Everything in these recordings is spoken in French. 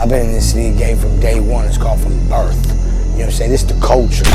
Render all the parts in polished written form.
I've been in this league game from day one. It's called from birth. You know what I'm saying? This is the culture.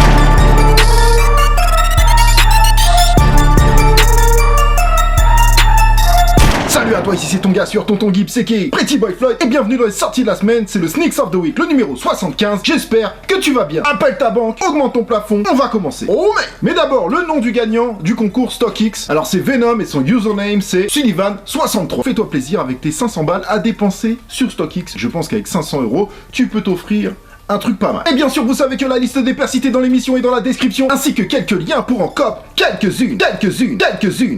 Salut à toi, ici c'est ton gars sur Tonton Gibbs, c'est Pretty Boy Floyd, et bienvenue dans les sorties de la semaine, c'est le Sneaks of the Week, le numéro 75, j'espère que tu vas bien. Appelle ta banque, augmente ton plafond, on va commencer. Oh mais d'abord, le nom du gagnant du concours StockX, alors c'est Venom et son username c'est Sullivan63. Fais-toi plaisir avec tes 500 balles à dépenser sur StockX, je pense qu'avec 500 €, tu peux t'offrir un truc pas mal. Et bien sûr, vous savez que la liste des paires citées dans l'émission est dans la description, ainsi que quelques liens pour en cop, quelques-unes.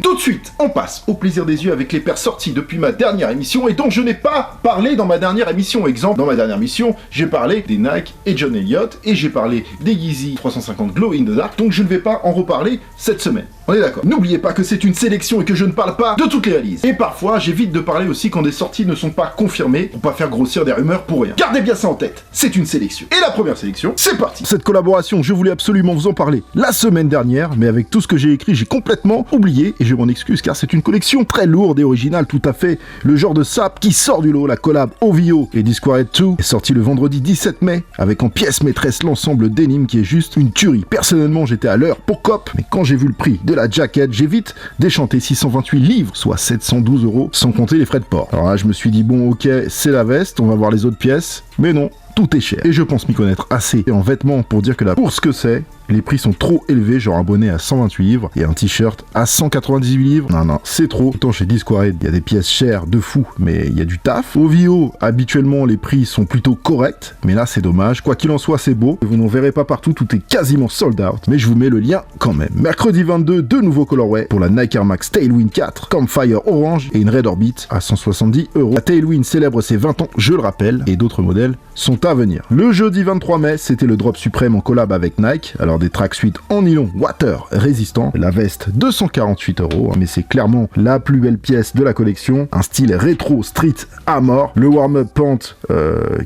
Tout de suite, on passe au plaisir des yeux avec les paires sorties depuis ma dernière émission et dont je n'ai pas parlé dans ma dernière émission. Exemple, dans ma dernière émission, j'ai parlé des Nike et John Elliott et j'ai parlé des Yeezy 350 Glow in the Dark, donc je ne vais pas en reparler cette semaine. On est d'accord. N'oubliez pas que c'est une sélection et que je ne parle pas de toutes les releases. Et parfois, j'évite de parler aussi quand des sorties ne sont pas confirmées pour pas faire grossir des rumeurs pour rien. Gardez bien ça en tête, c'est une sélection. Et la première sélection, c'est parti. Cette collaboration, je voulais absolument vous en parler la semaine dernière, mais avec tout ce que j'ai écrit, j'ai complètement oublié et je m'en excuse car c'est une collection très lourde et originale, tout à fait le genre de sap qui sort du lot. La collab OVO et Discord 2 est sortie le vendredi 17 mai avec en pièce maîtresse l'ensemble denim qui est juste une tuerie. Personnellement, j'étais à l'heure pour cop, mais quand j'ai vu le prix de la jacket, j'ai vite déchanté 628 livres, soit 712 €, sans compter les frais de port. Alors là, je me suis dit, bon, ok, c'est la veste, on va voir les autres pièces, mais non, tout est cher. Et je pense m'y connaître assez en vêtements pour dire que là, pour ce que c'est, les prix sont trop élevés, genre un bonnet à 128 livres et un t-shirt à 198 livres. Non, c'est trop. Autant chez Discord, il y a des pièces chères de fou, mais il y a du taf. Au VO, habituellement, les prix sont plutôt corrects, mais là, c'est dommage. Quoi qu'il en soit, c'est beau. Vous n'en verrez pas partout, tout est quasiment sold out, mais je vous mets le lien quand même. Mercredi 22, deux nouveaux colorways pour la Nike Air Max Tailwind 4, Campfire Orange et une Red Orbit à 170 €. La Tailwind célèbre ses 20 ans, je le rappelle, et d'autres modèles sont à venir. Le jeudi 23 mai, c'était le drop suprême en collab avec Nike. Alors des tracksuits en nylon water résistant, la veste 248 €, mais c'est clairement la plus belle pièce de la collection, un style rétro street à mort, le warm-up pant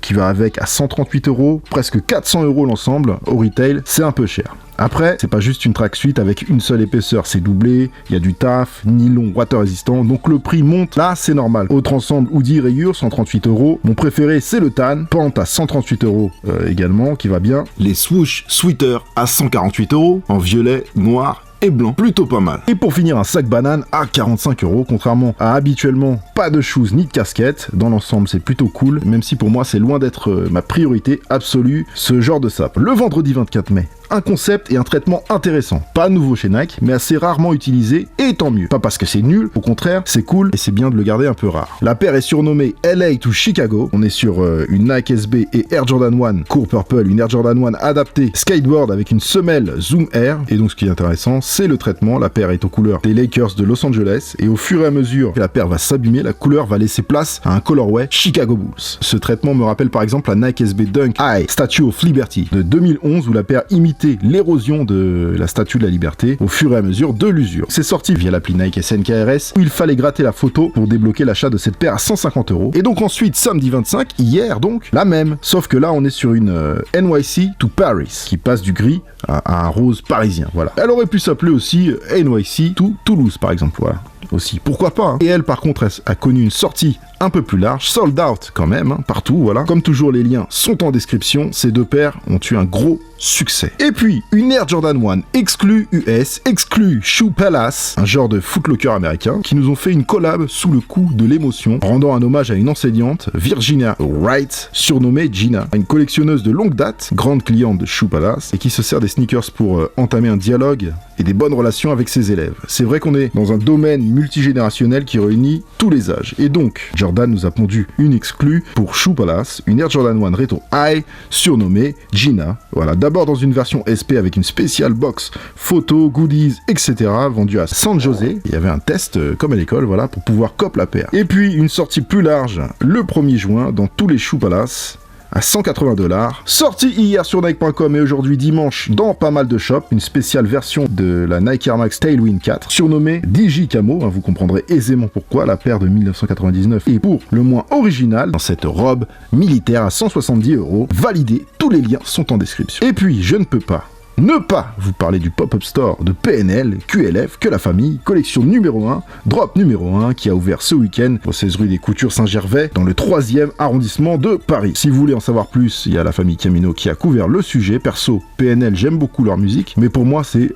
qui va avec à 138 €, presque 400 € l'ensemble, au retail, c'est un peu cher. Après, c'est pas juste une tracksuit avec une seule épaisseur, c'est doublé, il y a du taf, nylon water résistant, donc le prix monte, là c'est normal. Autre ensemble hoodie rayure, 138 €. Mon préféré c'est le tan, pant à 138 € également, qui va bien. Les swoosh sweaters à 148 €, en violet, noir et blanc, plutôt pas mal. Et pour finir, un sac banane à 45 €, contrairement à habituellement pas de shoes ni de casquette. Dans l'ensemble, c'est plutôt cool, même si pour moi c'est loin d'être ma priorité absolue, ce genre de sap. Le vendredi 24 mai, un concept et un traitement intéressant. Pas nouveau chez Nike, mais assez rarement utilisé, et tant mieux. Pas parce que c'est nul, au contraire, c'est cool, et c'est bien de le garder un peu rare. La paire est surnommée LA to Chicago. On est sur une Nike SB et Air Jordan 1 Core Purple, une Air Jordan 1 adaptée skateboard avec une semelle Zoom Air. Et donc ce qui est intéressant, c'est le traitement. La paire est aux couleurs des Lakers de Los Angeles, et au fur et à mesure que la paire va s'abîmer, la couleur va laisser place à un colorway Chicago Bulls. Ce traitement me rappelle par exemple la Nike SB Dunk High Statue of Liberty de 2011, où la paire imitait l'érosion de la statue de la liberté au fur et à mesure de l'usure. C'est sorti via l'appli Nike SNKRS, où il fallait gratter la photo pour débloquer l'achat de cette paire à 150 €. Et donc ensuite, samedi 25, hier donc, la même. Sauf que là, on est sur une NYC to Paris, qui passe du gris à un rose parisien, voilà. Elle aurait pu s'appeler aussi NYC to Toulouse, par exemple, voilà. Aussi, pourquoi pas, hein. Et elle, par contre, a connu une sortie un peu plus large, sold out quand même, hein, partout, voilà. Comme toujours, les liens sont en description. Ces deux paires ont eu un gros succès. Et puis, une Air Jordan 1 exclue US, exclue Shoe Palace, un genre de footlocker américain, qui nous ont fait une collab sous le coup de l'émotion, rendant un hommage à une enseignante, Virginia Wright, surnommée Gina, une collectionneuse de longue date, grande cliente de Shoe Palace, et qui se sert des sneakers pour entamer un dialogue et des bonnes relations avec ses élèves. C'est vrai qu'on est dans un domaine multigénérationnel qui réunit tous les âges. Et donc, Jordan nous a pondu une exclue pour Shoe Palace, une Air Jordan 1 Retro High, surnommée Gina. Voilà, d'abord dans une version SP avec une spéciale box, photos, goodies, etc. vendue à San José. Il y avait un test comme à l'école, voilà, pour pouvoir cop la paire. Et puis, une sortie plus large le 1er juin dans tous les Shoe Palace, à 180 $. Sorti hier sur Nike.com et aujourd'hui dimanche dans pas mal de shops, une spéciale version de la Nike Air Max Tailwind 4, surnommée DJ Camo, vous comprendrez aisément pourquoi, la paire de 1999 est pour le moins originale dans cette robe militaire à 170 €. Validé, tous les liens sont en description. Et puis, je ne peux pas Ne pas vous parler du pop-up store de PNL, QLF, que la famille, collection numéro 1, drop numéro 1, qui a ouvert ce week-end au 16 rue des Coutures Saint-Gervais, dans le 3e arrondissement de Paris. Si vous voulez en savoir plus, il y a la famille Camino qui a couvert le sujet. Perso, PNL, j'aime beaucoup leur musique, mais pour moi, c'est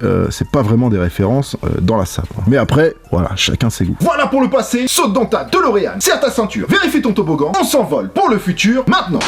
pas vraiment des références dans la salle. Mais après, voilà, chacun ses goûts. Voilà pour le passé, saute dans ta DeLorean, serre ta ceinture, vérifie ton toboggan, on s'envole pour le futur, maintenant.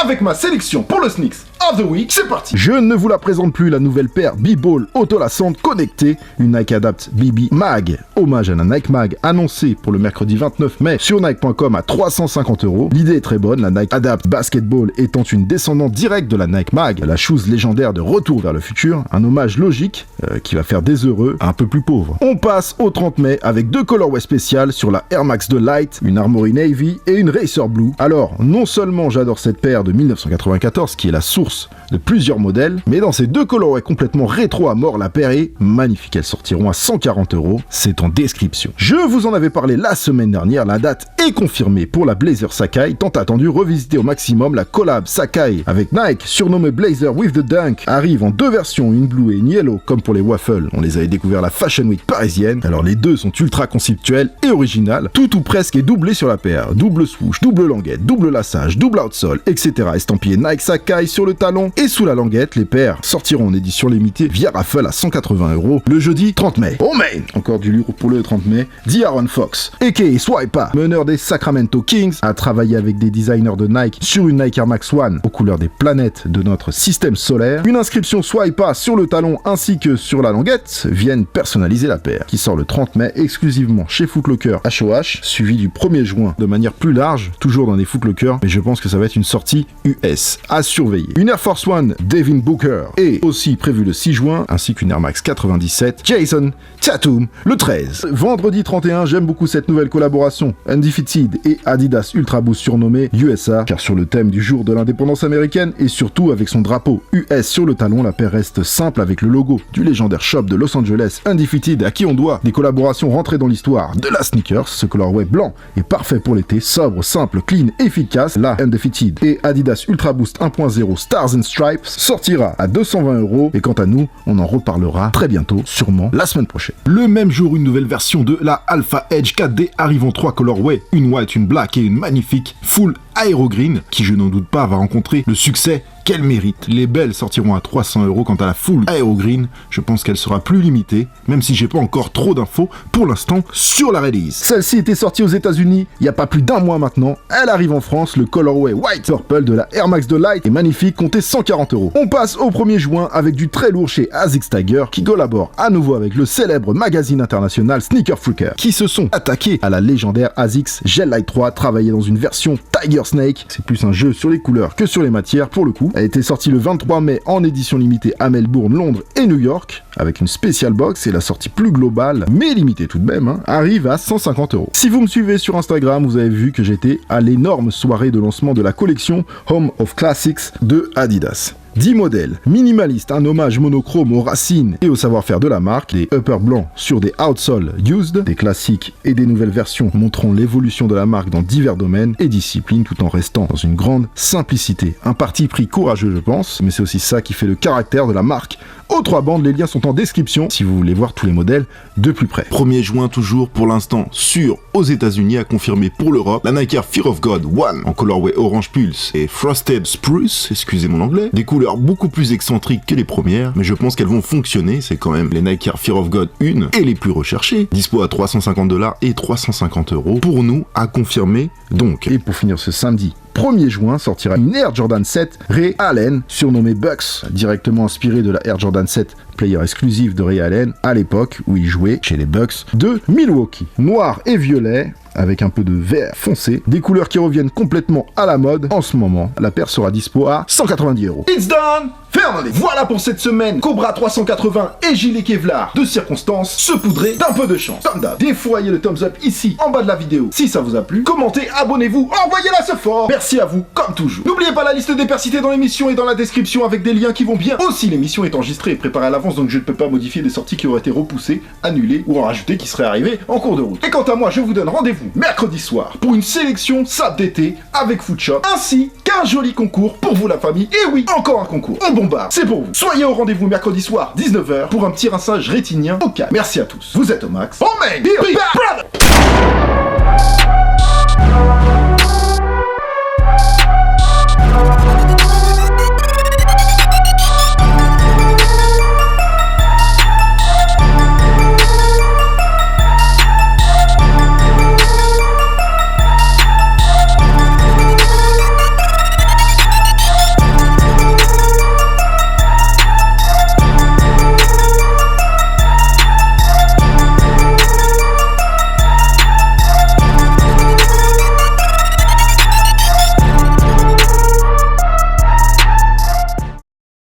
Avec ma sélection pour le Sneaks of the Week, c'est parti. Je ne vous la présente plus, la nouvelle paire B-Ball autolassante connectée, une Nike Adapt BB Mag, hommage à la Nike Mag annoncée pour le mercredi 29 mai sur Nike.com à 350 €. L'idée est très bonne, la Nike Adapt Basketball étant une descendante directe de la Nike Mag, la chose légendaire de Retour vers le futur, un hommage logique qui va faire des heureux un peu plus pauvres. On passe au 30 mai avec 2 colorways spéciales sur la Air Max de Light, une Armory Navy et une Racer Blue. Alors, non seulement j'adore cette paire de 1994 qui est la source de plusieurs modèles, mais dans ces 2 colorways complètement rétro à mort, la paire est magnifique. Elles sortiront à 140 €, c'est en description. Je vous en avais parlé la semaine dernière, la date est confirmée pour la Blazer Sacai, tant attendue, revisiter au maximum. La collab Sacai avec Nike, surnommée Blazer with the Dunk, arrive en 2 versions, une blue et une yellow, comme pour les waffles. On les avait découverts à la Fashion Week parisienne. Alors les deux sont ultra conceptuelles et originales, tout ou presque est doublé sur la paire. Double swoosh, double languette, double lassage, double outsole, etc. Estampillé Nike Sacai sur le talon et sous la languette. Les paires sortiront en édition limitée via raffle à 180 € le jeudi 30 mai. Oh man, encore du lourd pour le 30 mai. D'Aaron Fox, a.k.a. Swipa, meneur des Sacramento Kings, a travaillé avec des designers de Nike sur une Nike Air Max One aux couleurs des planètes de notre système solaire. Une inscription Swipa sur le talon ainsi que sur la languette viennent personnaliser la paire, qui sort le 30 mai exclusivement chez Foot Locker HOH, suivi du 1er juin de manière plus large, toujours dans des Foot Locker, mais je pense que ça va être une sortie US à surveiller. Une Air Force One Devin Booker est aussi prévue le 6 juin, ainsi qu'une Air Max 97 Jason Tatum le 13. Vendredi 31, j'aime beaucoup cette nouvelle collaboration Undefeated et Adidas Ultra Boost surnommé USA, car sur le thème du jour de l'indépendance américaine et surtout avec son drapeau US sur le talon, la paire reste simple avec le logo du légendaire shop de Los Angeles Undefeated, à qui on doit des collaborations rentrées dans l'histoire de la sneakers. Ce colorway blanc est parfait pour l'été, sobre, simple, clean, efficace. La Undefeated et Adidas Ultra Boost 1.0 Stars and Stripes sortira à 220 € et quant à nous, on en reparlera très bientôt, sûrement la semaine prochaine. Le même jour, une nouvelle version de la Alpha Edge 4D arrive en 3 colorways, une white, une black et une magnifique full aero green, qui je n'en doute pas va rencontrer le succès qu'elle mérite. Les belles sortiront à 300 €. Quant à la full aero green, je pense qu'elle sera plus limitée, même si j'ai pas encore trop d'infos pour l'instant sur la release. Celle-ci était sortie aux États-Unis il y a pas plus d'1 mois maintenant. Elle arrive en France, le colorway white purple de la Air Max de Light est magnifique, comptez 140 €. On passe au 1er juin avec du très lourd chez ASICS Tiger, qui collabore à nouveau avec le célèbre magazine international Sneaker Freaker, qui se sont attaqués à la légendaire ASICS Gel Light 3, travaillée dans une version Tiger Snake. C'est plus un jeu sur les couleurs que sur les matières pour le coup. Elle a été sortie le 23 mai en édition limitée à Melbourne, Londres et New York, avec une spéciale box, et la sortie plus globale, mais limitée tout de même, arrive à 150 €. Si vous me suivez sur Instagram, vous avez vu que j'étais à l'énorme soirée de lancement de la collection Home of Classics de Adidas. 10 modèles, minimalistes, un hommage monochrome aux racines et au savoir-faire de la marque, des uppers blancs sur des outsoles used, des classiques et des nouvelles versions montrant l'évolution de la marque dans divers domaines et disciplines, tout en restant dans une grande simplicité. Un parti pris courageux, je pense, mais c'est aussi ça qui fait le caractère de la marque. Aux 3 bandes, les liens sont en description si vous voulez voir tous les modèles de plus près. 1er juin toujours pour l'instant sûr aux États-Unis, à confirmer pour l'Europe, la Nike Air Fear of God One en colorway Orange Pulse et Frosted Spruce, excusez mon anglais, des couleurs beaucoup plus excentriques que les premières, mais je pense qu'elles vont fonctionner, c'est quand même les Nike Air Fear of God 1 et les plus recherchées, dispo à 350 $ et 350 € pour nous, à confirmer donc. Et pour finir ce samedi 1er juin sortira une Air Jordan 7 Ray Allen, surnommée Bucks, directement inspirée de la Air Jordan 7 player exclusive de Ray Allen à l'époque où il jouait chez les Bucks de Milwaukee. Noir et violet, avec un peu de vert foncé, des couleurs qui reviennent complètement à la mode en ce moment. La paire sera dispo à 190 €. It's done! Fermez! Voilà pour cette semaine. Cobra 380 et gilet Kevlar de circonstance, se poudrer d'un peu de chance. Comme d'hab, défoyez le thumbs up ici en bas de la vidéo si ça vous a plu. Commentez, abonnez-vous, envoyez-la ce fort. Merci à vous comme toujours. N'oubliez pas la liste des pairs cités dans l'émission et dans la description avec des liens qui vont bien. Aussi, l'émission est enregistrée et préparée à l'avance d'avance, donc je ne peux pas modifier des sorties qui auraient été repoussées, annulées ou en rajouter qui seraient arrivées en cours de route. Et quant à moi, je vous donne rendez-vous mercredi soir pour une sélection sap d'été avec Foodshop, ainsi qu'un joli concours pour vous la famille. Et oui, encore un concours. On bombarde, c'est pour vous. Soyez au rendez-vous mercredi soir, 19h, pour un petit rinçage rétinien au calme. Merci à tous. Vous êtes au max. Oh man, here we back.